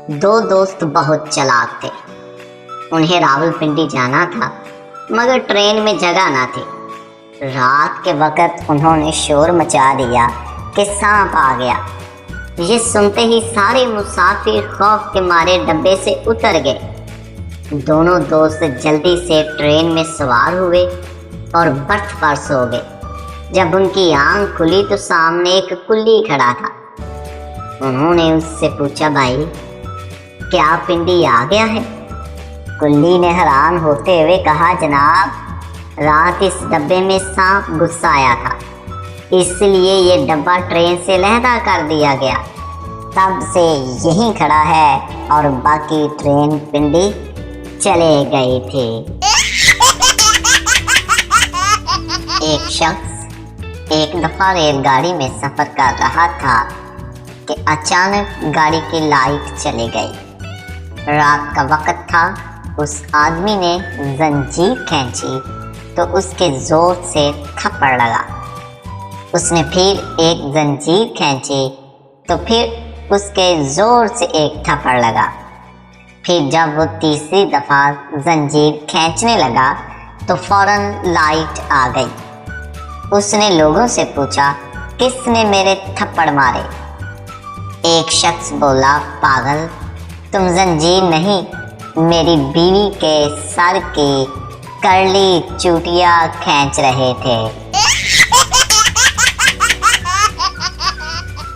दो दोस्त बहुत चालाक थे। उन्हें रावलपिंडी जाना था, मगर ट्रेन में जगह ना थी। रात के वक्त उन्होंने शोर मचा दिया कि सांप आ गया। ये सुनते ही सारे मुसाफिर खौफ के मारे डब्बे से उतर गए। दोनों दोस्त जल्दी से ट्रेन में सवार हुए और बर्थ पर सो गए। जब उनकी आंख खुली तो सामने एक कुल्ली खड़ा था। उन्होंने उससे पूछा, भाई क्या पिंडी आ गया है? कुल्ली ने हैरान होते हुए कहा, जनाब रात इस डब्बे में सांप घुस आया था, इसलिए ये डब्बा ट्रेन से लहदा कर दिया गया। तब से यहीं खड़ा है और बाकी ट्रेन पिंडी चले गए थे। एक शख्स एक दफा रेलगाड़ी में सफर कर रहा था कि अचानक गाड़ी की लाइट चली गई। रात का वक्त था। उस आदमी ने जंजीर खींची तो उसके जोर से थप्पड़ लगा। उसने फिर एक जंजीर खींची तो फिर उसके जोर से एक थप्पड़ लगा। फिर जब वो तीसरी दफा जंजीर खींचने लगा तो फौरन लाइट आ गई। उसने लोगों से पूछा, किसने मेरे थप्पड़ मारे? एक शख्स बोला, पागल, तुम जंजीर नहीं, मेरी बीवी के सर की करली चूटियां खींच रहे थे।